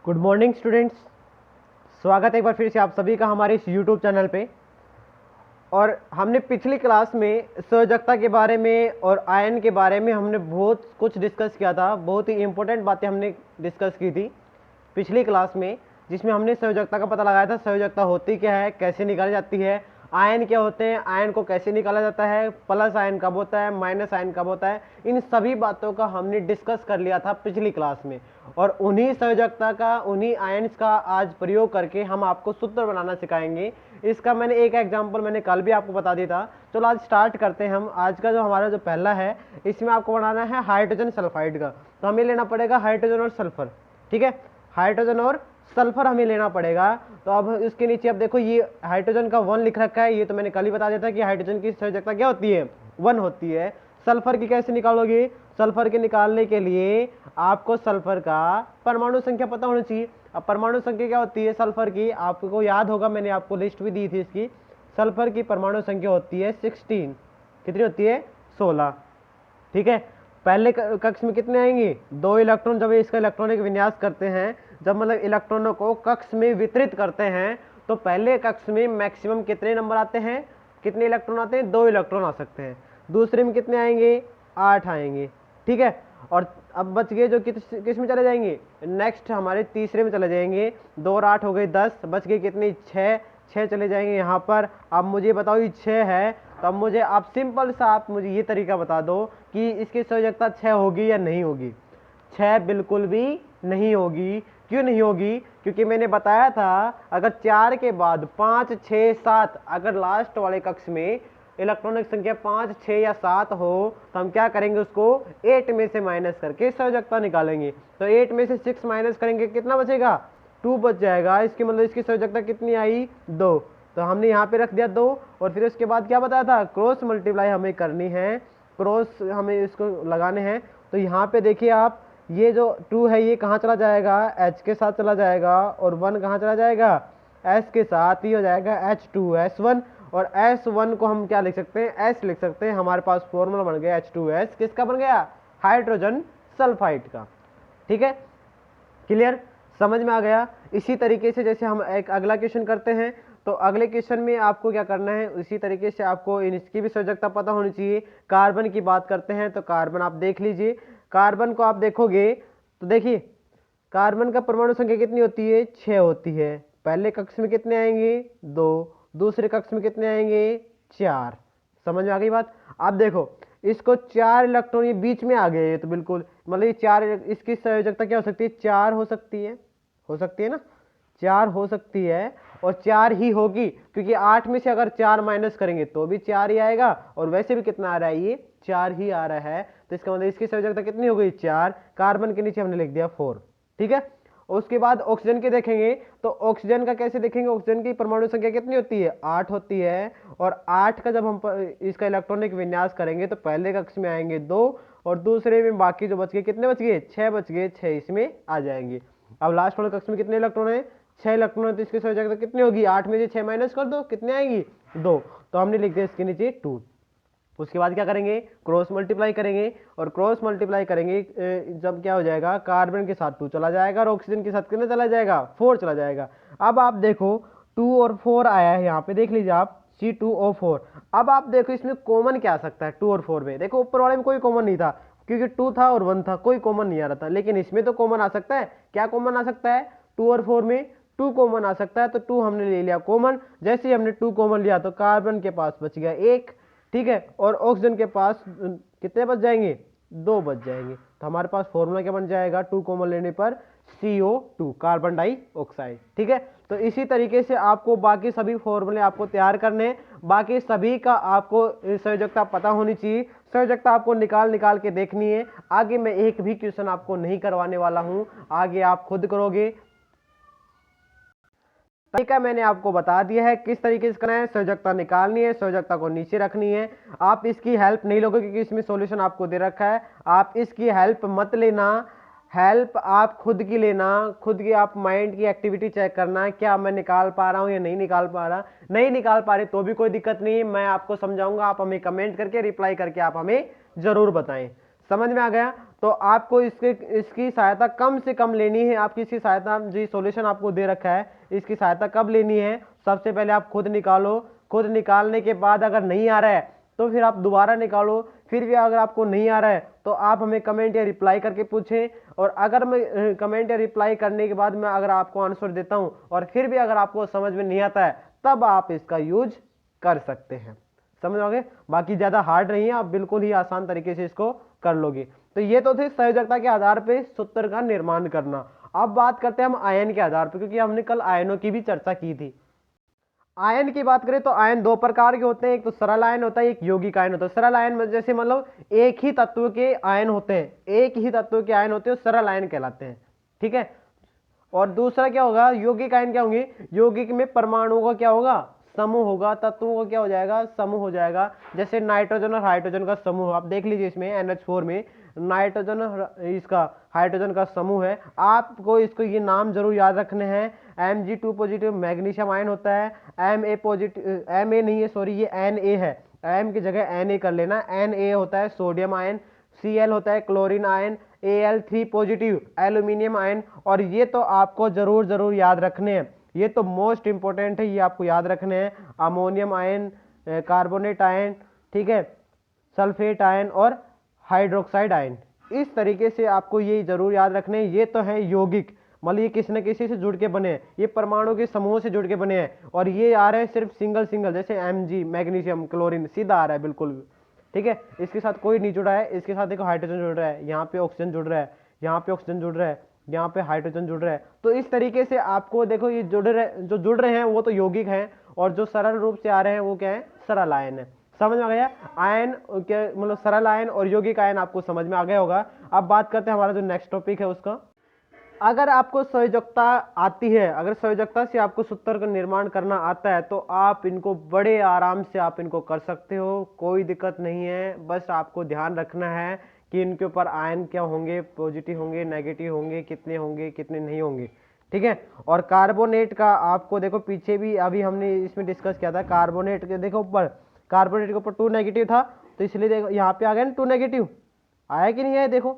Good morning students. स्वागत है एक बार फिर से आप सभी का हमारे इस यूट्यूब चैनल पे। और हमने पिछली क्लास में संयोजकता के बारे में और आयन के बारे में हमने बहुत कुछ डिस्कस किया था। बहुत ही इंपॉर्टेंट बातें हमने डिस्कस की थी पिछली क्लास में, जिसमें हमने संयोजकता का पता लगाया था। संयोजकता होती क्या है, कैसे निकाली जाती है, आयन क्या होते हैं, आयन को कैसे निकाला जाता है, प्लस आयन कब होता है, माइनस आयन कब होता है, इन सभी बातों का हमने डिस्कस कर लिया था पिछली क्लास में। और उन्हीं संयोजकता का, उन्हीं आयन्स का आज प्रयोग करके हम आपको सूत्र बनाना सिखाएंगे। इसका मैंने एक एग्जांपल मैंने कल भी आपको बता दिया था। चलो आज स्टार्ट करते हैं हम। आज का जो हमारा जो पहला है, इसमें आपको बनाना है हाइड्रोजन सल्फाइड का। तो हमें लेना पड़ेगा हाइड्रोजन और सल्फर। ठीक है, हाइड्रोजन और सल्फर हमें लेना पड़ेगा। तो अब इसके नीचे अब देखो, ये हाइड्रोजन का 1 लिख रखा है। ये तो मैंने कल ही बता दिया था कि हाइड्रोजन की संयोजकता क्या होती है, 1 होती है। सल्फर की कैसे निकालोगे? सल्फर के निकालने के लिए आपको सल्फर का परमाणु संख्या पता होनी चाहिए। अब परमाणु संख्या क्या होती है सल्फर की, आपको याद होगा, मैंने आपको लिस्ट भी दी थी इसकी। सल्फर की परमाणु संख्या होती है 16। कितनी होती है? 16। ठीक है, पहले कक्ष में कितने आएंगे? 2 इलेक्ट्रॉन। जब इसका इलेक्ट्रॉनिक विन्यास करते हैं, जब मतलब इलेक्ट्रॉनों को कक्ष में वितरित करते हैं, तो पहले कक्ष में मैक्सिमम कितने नंबर आते हैं, कितने इलेक्ट्रॉन आते हैं? 2 इलेक्ट्रॉन आ सकते हैं। दूसरे में कितने आएंगे? 8 आएंगे। ठीक है, और अब बच गए जो किस में चले जाएंगे? नेक्स्ट हमारे तीसरे में चले जाएंगे। 2 और 8 हो गए 10, बच गए कितनी? 6 चले जाएंगे यहाँ पर। अब मुझे बताओ, ये 6 है, तो अब मुझे आप सिंपल सा आप मुझे ये तरीका बता दो कि इसकी संयोजकता 6 होगी या नहीं होगी। 6 बिल्कुल भी नहीं होगी। क्यों नहीं होगी? क्योंकि मैंने बताया था, अगर 4 के बाद 5, 6, 7, अगर लास्ट वाले कक्ष में इलेक्ट्रॉनिक संख्या 5, 6 या 7 हो, तो हम क्या करेंगे? उसको 8 में से माइनस करके संयोजकता निकालेंगे। तो 8 में से 6 माइनस करेंगे, कितना बचेगा? 2 बच जाएगा। इसकी मतलब इसकी संयोजकता कितनी आई? 2। तो हमने यहाँ पे रख दिया 2। और फिर उसके बाद क्या बताया था? क्रॉस मल्टीप्लाई हमें करनी है, क्रॉस हमें इसको लगाने हैं। तो यहाँ पे देखिए आप, ये जो 2 है ये कहाँ चला जाएगा? H के साथ चला जाएगा। और 1 कहाँ चला जाएगा? S के साथ। ही हो जाएगा H2S1। और S1 को हम क्या लिख सकते हैं? S लिख सकते हैं। हमारे पास फॉर्मूला बन गया H2S। किसका बन गया? हाइड्रोजन सल्फाइड का। ठीक है, क्लियर? समझ में आ गया? इसी तरीके से जैसे हम एक अगला क्वेश्चन करते हैं, तो अगले क्वेश्चन में आपको क्या करना है, उसी तरीके से आपको इसकी भी संयोजकता पता होनी चाहिए। कार्बन की बात करते हैं, तो कार्बन आप देख लीजिए। कार्बन को आप देखोगे तो देखिए, कार्बन का परमाणु संख्या कितनी होती है? 6 होती है। पहले कक्ष में कितने आएंगे? 2। दूसरे कक्ष में कितने आएंगे? 4। समझ में आ गई बात? आप देखो, इसको 4 इलेक्ट्रॉन ये बीच में आ गए। ये तो बिल्कुल मतलब ये 4, इसकी संयोजकता क्या हो सकती है? 4 हो सकती है। हो सकती है ना? 4 हो सकती है। और 4 ही होगी, क्योंकि 8 में से अगर 4 माइनस करेंगे तो भी 4 ही आएगा। और वैसे भी कितना आ रहा है? ये 4 ही आ रहा है। तो इसका मतलब इसकी संयोजकता कितनी हो गई? 4। कार्बन के नीचे हमने लिख दिया 4। ठीक है, उसके बाद ऑक्सीजन के देखेंगे, तो ऑक्सीजन का कैसे देखेंगे? ऑक्सीजन की परमाणु संख्या कितनी होती है? 8 होती है। और 8 का जब हम इसका इलेक्ट्रॉनिक विन्यास करेंगे, तो पहले कक्ष में आएंगे 2, और दूसरे में बाकी जो बच गए, कितने बच गए? 6 बच गए। 6 इसमें आ जाएंगे। अब लास्ट वाले कक्ष में कितने इलेक्ट्रॉन है? 6 इलेक्ट्रॉन है। तो इसकी संयोजकता कितनी होगी? 8 में से 6 माइनस कर दो, कितने आएगी? 2। तो हमने लिख दिया इसके नीचे 2। उसके बाद क्या करेंगे? क्रॉस मल्टीप्लाई करेंगे। और क्रॉस मल्टीप्लाई करेंगे जब क्या हो जाएगा? कार्बन के साथ 2 चला जाएगा, और ऑक्सीजन के साथ कितने चला जाएगा? 4 चला जाएगा। अब आप देखो, 2 और 4 आया है यहाँ पे, देख लीजिए आप, C2O4। अब आप देखो इसमें कॉमन क्या आ सकता है 2 और 4 में? देखो ऊपर वाले में कोई कॉमन नहीं था, क्योंकि 2 था और 1 था, कोई कॉमन नहीं आ रहा था। लेकिन इसमें तो कॉमन आ सकता है। क्या कॉमन आ सकता है? 2 और 4 में 2 कॉमन आ सकता है। तो 2 हमने ले लिया कॉमन। जैसे ही हमने 2 कॉमन लिया, तो कार्बन के पास बच गया 1। ठीक है, और ऑक्सीजन के पास कितने बच जाएंगे? 2 बच जाएंगे। तो हमारे पास फॉर्मूला क्या बन जाएगा 2 कॉमन लेने पर? CO2, carbon dioxide. ठीक है, तो इसी तरीके से आपको बाकी सभी फॉर्मूले आपको तैयार करने हैं। बाकी सभी का आपको संयोजकता पता होनी चाहिए। संयोजकता आपको निकाल के देखनी है। आगे मैं एक भी क्वेश्चन आपको नहीं करवाने वाला हूं, आगे आप खुद करोगे। तरीका मैंने आपको बता दिया है किस तरीके से करना है। संयोजकता निकालनी है, संयोजकता को नीचे रखनी है। आप इसकी हेल्प नहीं लोगे, क्योंकि इसमें सॉल्यूशन आपको दे रखा है। आप इसकी हेल्प मत लेना। हेल्प आप खुद की लेना, खुद की आप माइंड की एक्टिविटी चेक करना, क्या मैं निकाल पा रहा हूं या नहीं निकाल पा रहा। नहीं निकाल पा रहे तो भी कोई दिक्कत नहीं है, मैं आपको समझाऊंगा। आप हमें कमेंट करके, रिप्लाई करके आप हमें जरूर बताएं। समझ में आ गया? तो आपको इसकी सहायता कम से कम लेनी है। आपकी इसकी सहायता जी सॉल्यूशन आपको दे रखा है, इसकी सहायता कब लेनी है? सबसे पहले आप खुद निकालो, खुद निकालने के बाद अगर नहीं आ रहा है तो फिर आप दोबारा निकालो, फिर भी अगर आपको नहीं आ रहा है तो आप हमें कमेंट या रिप्लाई करके पूछें। और अगर मैं कमेंट या रिप्लाई करने के बाद मैं अगर आपको आंसर देता हूं और फिर भी अगर आपको समझ में नहीं आता है तब आप इसका यूज कर सकते हैं। समझ आओगे? बाकी ज़्यादा हार्ड नहीं है, आप बिल्कुल ही आसान तरीके से इसको कर लोगे। तो ये तो थे संयोजकता के आधार पर सूत्र का निर्माण करना। अब बात करते हैं हम आयन के आधार पर, क्योंकि हमने कल आयनों की भी चर्चा की थी। आयन की बात करें तो आयन दो प्रकार के होते हैं, एक तो सरल आयन होता है, एक यौगिक आयन होता है। सरल आयन जैसे मतलब एक ही तत्व के आयन होते हैं, एक ही तत्व के आयन होते हैं, सरल आयन कहलाते हैं। ठीक है। और दूसरा क्या होगा? यौगिक आयन क्या होंगे? यौगिक में परमाणुओं का क्या होगा? समूह होगा। तत्वों का क्या हो जाएगा? समूह हो जाएगा। जैसे नाइट्रोजन और हाइड्रोजन का समूह आप देख लीजिए, इसमें NH4 में नाइट्रोजन और इसका हाइड्रोजन का समूह है। आपको इसको ये नाम जरूर याद रखने हैं। Mg2 पॉजिटिव मैग्नीशियम आयन होता है। Ma पॉजिटिव, Ma नहीं है सॉरी, ये Na है, M की जगह Na कर लेना। Na होता है सोडियम आयन। Cl होता है chlorine ion. Al3 positive aluminium ion. और ये तो आपको जरूर याद रखने हैं, ये तो मोस्ट इंपॉर्टेंट है, ये आपको याद रखने हैं। अमोनियम आयन, कार्बोनेट आयन, ठीक है, सल्फेट आयन और हाइड्रोक्साइड आयन। इस तरीके से आपको ये जरूर याद रखने हैं। ये तो है यौगिक, मतलब ये किसी न किसी से जुड़ के बने हैं, ये परमाणु के समूह से जुड़ के बने हैं। और ये आ रहे हैं सिर्फ सिंगल, जैसे Mg मैग्नीशियम क्लोरीन सीधा आ रहा है बिल्कुल। ठीक है, इसके साथ कोई नहीं जुड़ा है। इसके साथ देखो हाइड्रोजन जुड़ रहा है, यहाँ पे ऑक्सीजन जुड़ रहा है, यहाँ पे ऑक्सीजन जुड़ रहा है, यहाँ पे हाइड्रोजन जुड़ रहा है। तो इस तरीके से आपको देखो ये जो जुड़ रहे हैं वो तो यौगिक हैं, और जो सरल रूप से आ रहे हैं वो क्या है? सरल आयन है। समझ में आ गया? आयन क्या मतलब सरल आयन और यौगिक आयन आपको समझ में आ गया होगा। अब बात करते हैं हमारा जो नेक्स्ट टॉपिक है उसका। अगर आपको संयोजकता आती है, अगर संयोजकता से आपको सूत्र का निर्माण करना आता है तो आप इनको बड़े आराम से आप इनको कर सकते हो, कोई दिक्कत नहीं है। बस आपको ध्यान रखना है कि इनके ऊपर आयन क्या होंगे, पॉजिटिव होंगे, नेगेटिव होंगे, कितने नहीं होंगे। ठीक है। और कार्बोनेट का आपको देखो पीछे भी अभी हमने इसमें डिस्कस किया था। कार्बोनेट के देखो ऊपर, कार्बोनेट के ऊपर 2 नेगेटिव था, तो इसलिए देखो यहाँ पे आ गया ना 2 नेगेटिव। आया कि नहीं आया? देखो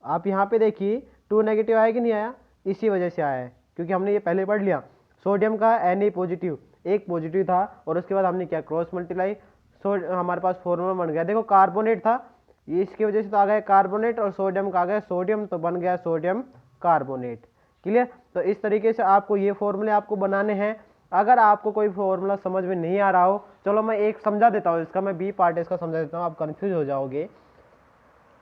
आप यहाँ पे देखिए 2 नेगेटिव आया कि नहीं आया? इसी वजह से आया है, क्योंकि हमने ये पहले पढ़ लिया। सोडियम का Na पॉजिटिव, एक पॉजिटिव था, और उसके बाद हमने क्या क्रॉस मल्टीप्लाई, हमारे पास फॉर्मूला बन गया। देखो कार्बोनेट था, ये इसकी वजह से तो आ गया कार्बोनेट, और सोडियम का आ गया सोडियम, तो बन गया सोडियम कार्बोनेट। क्लियर? तो इस तरीके से आपको ये फॉर्मूले आपको बनाने हैं। अगर आपको कोई फॉर्मूला समझ में नहीं आ रहा हो, चलो मैं एक समझा देता हूँ इसका, मैं बी पार्ट इसका समझा देता हूँ, आप कंफ्यूज हो जाओगे।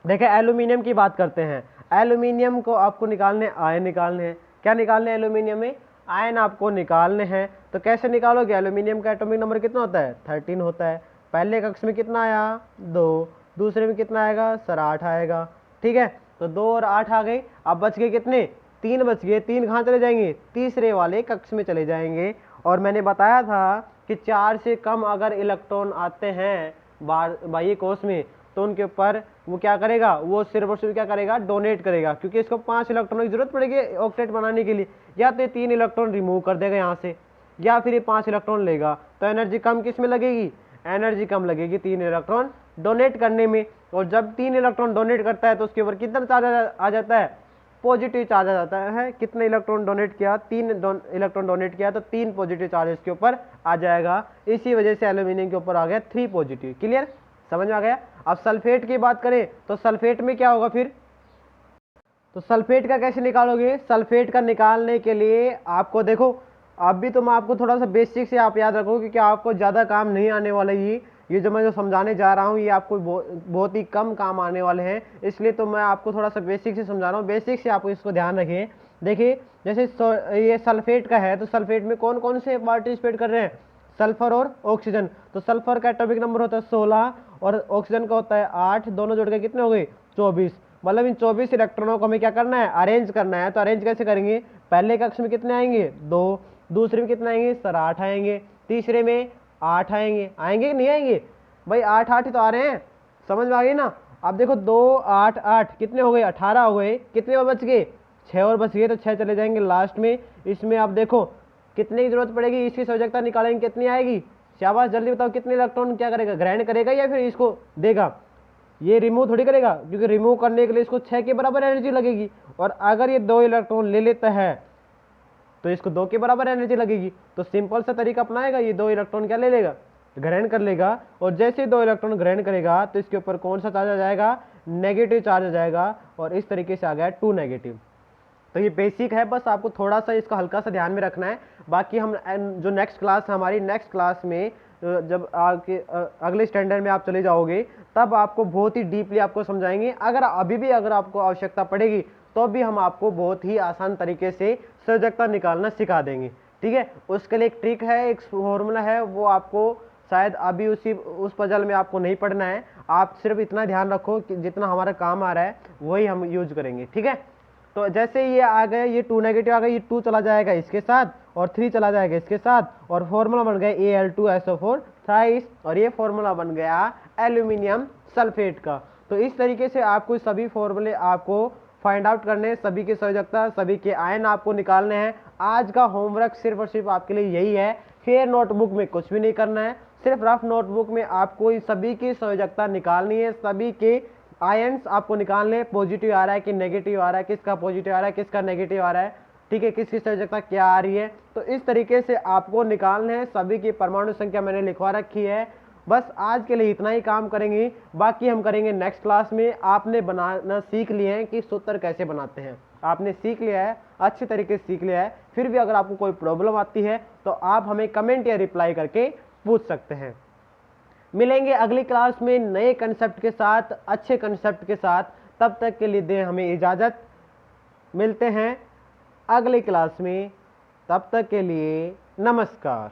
देखिए एल्यूमिनियम की बात करते हैं। एल्यूमिनियम को आपको निकालने, आयन निकालने हैं। क्या निकालने हैं? एल्यूमिनियम में आयन आपको निकालने हैं। तो कैसे निकालोगे? एल्यूमिनियम का एटॉमिक नंबर कितना होता है? 13 होता है। पहले कक्ष में कितना आया? 2। दूसरे में कितना आएगा सर? 8 आएगा। ठीक है, तो 2 और 8 आ गए। अब बच गए कितने? 3 बच गए। 3 कहाँ चले जाएंगे? तीसरे वाले कक्ष में चले जाएंगे। और मैंने बताया था कि 4 से कम अगर इलेक्ट्रॉन आते हैं बाह्य कोश में तो उनके ऊपर वो क्या करेगा? वो सिर्फ और सिर्फ क्या करेगा? डोनेट करेगा, क्योंकि इसको 5 इलेक्ट्रॉन की जरूरत पड़ेगी ऑक्टेट बनाने के लिए। या तो 3 इलेक्ट्रॉन रिमूव कर देगा यहाँ से, या फिर ये 5 इलेक्ट्रॉन लेगा। तो एनर्जी कम किस में लगेगी? एनर्जी कम लगेगी 3 इलेक्ट्रॉन डोनेट करने में। और जब 3 इलेक्ट्रॉन डोनेट करता है तो उसके ऊपर कितना चार्ज आ जाता है? पॉजिटिव चार्ज आ जाता है। कितने इलेक्ट्रॉन डोनेट किया? 3 इलेक्ट्रॉन डोनेट किया, तो 3 पॉजिटिव चार्ज इसके ऊपर आ जाएगा। इसी वजह से एल्यूमिनियम के ऊपर आ गया 3 पॉजिटिव। क्लियर? समझ में आ गया? अब सल्फेट की बात करें तो सल्फेट में क्या होगा फिर? तो सल्फेट का कैसे निकालोगे? सल्फेट का निकालने के लिए आपको देखो, अभी तो मैं आपको थोड़ा सा बेसिक से आप याद रखो, क्योंकि आपको ज़्यादा काम नहीं आने वाला। ये जो मैं समझाने जा रहा हूँ ये आपको बहुत ही कम काम आने वाले हैं, इसलिए तो मैं आपको थोड़ा सा बेसिक से समझा रहा हूँ। बेसिक से आपको इसको ध्यान रखें। देखिए जैसे ये सल्फेट का है, तो सल्फेट में कौन कौन से पार्टिसिपेट कर रहे हैं? सल्फर और ऑक्सीजन। तो सल्फर का एटॉमिक नंबर होता है 16 और ऑक्सीजन का होता है 8, दोनों जोड़ के कितने हो गए? 24। मतलब इन 24 इलेक्ट्रॉनों को हमें क्या करना है? अरेंज करना है। तो अरेंज कैसे करेंगे? पहले कक्ष में कितने आएंगे? 2। दूसरे में कितने आएंगे सर? 8 आएंगे। तीसरे में 8 आएंगे। आएंगे कि नहीं आएंगे भाई? 8 ही तो आ रहे हैं। समझ में आ गई ना? अब देखो 2 8 8 कितने हो गए? 18 हो गए। कितने और बच गए? 6 और बच गए, तो 6 चले जाएंगे लास्ट में। इसमें आप देखो कितने की जरूरत पड़ेगी? इसकी संयोजकता निकालेंगे, कितनी आएगी? शाबाश, जल्दी बताओ कितने इलेक्ट्रॉन क्या करेगा? ग्रहण करेगा या फिर इसको देगा? ये रिमूव थोड़ी करेगा, क्योंकि रिमूव करने के लिए इसको 6 के बराबर एनर्जी लगेगी, और अगर ये 2 इलेक्ट्रॉन ले लेता है तो इसको 2 के बराबर एनर्जी लगेगी। तो सिंपल सा तरीका अपनाएगा, ये 2 इलेक्ट्रॉन क्या ले लेगा, ग्रहण कर लेगा, और जैसे 2 इलेक्ट्रॉन ग्रहण करेगा तो इसके ऊपर कौन सा चार्ज आ जाएगा, नेगेटिव चार्ज आ जाएगा, और इस तरीके से आ गया 2 नेगेटिव। तो ये बेसिक है, बस आपको थोड़ा सा इसका हल्का सा ध्यान में रखना है। बाकी हम जो नेक्स्ट क्लास है हमारी, नेक्स्ट क्लास में जब आगे अगले स्टैंडर्ड में आप चले जाओगे तब आपको बहुत ही डीपली आपको समझाएंगे। अगर अभी भी अगर आपको आवश्यकता पड़ेगी तो भी हम आपको बहुत ही आसान तरीके से संयोजकता निकालना सिखा देंगे, ठीक है। उसके लिए एक ट्रिक है, एक फॉर्मूला है, वो आपको शायद अभी उस पजल में आपको नहीं पढ़ना है। आप सिर्फ इतना ध्यान रखो कि जितना हमारा काम आ रहा है वही हम यूज करेंगे, ठीक है। तो जैसे ये आ गए, ये 2 नेगेटिव आ गए, ये 2 चला जाएगा इसके साथ, और 3 चला जाएगा इसके साथ, और फॉर्मूला बन गया Al2SO4 थ्राइस, और ये फॉर्मूला बन गया एल्यूमिनियम सल्फेट का। तो इस तरीके से आपको सभी फॉर्मूले आपको फाइंड आउट करने हैं, सभी की संयोजकता, सभी के आयन आपको निकालने हैं। आज का होमवर्क सिर्फ और सिर्फ आपके लिए यही है। फिर नोटबुक में कुछ भी नहीं करना है, सिर्फ रफ नोटबुक में आपको सभी की संयोजकता निकालनी है, सभी के आयन्स आपको निकालने, पॉजिटिव आ रहा है कि नेगेटिव आ रहा है, किसका पॉजिटिव आ रहा है, किसका नेगेटिव आ रहा है, ठीक है, किसकी संयोजकता क्या आ रही है। तो इस तरीके से आपको निकालने हैं। सभी की परमाणु संख्या मैंने लिखवा रखी है। बस आज के लिए इतना ही काम करेंगे, बाकी हम करेंगे नेक्स्ट क्लास में। आपने बनाना सीख लिए हैं कि सूत्र कैसे बनाते हैं, आपने सीख लिया है, अच्छे तरीके से सीख लिया है। फिर भी अगर आपको कोई प्रॉब्लम आती है तो आप हमें कमेंट या रिप्लाई करके पूछ सकते हैं। मिलेंगे अगली क्लास में नए कंसेप्ट के साथ, अच्छे कंसेप्ट के साथ। तब तक के लिए दें हमें इजाज़त, मिलते हैं अगली क्लास में। तब तक के लिए नमस्कार।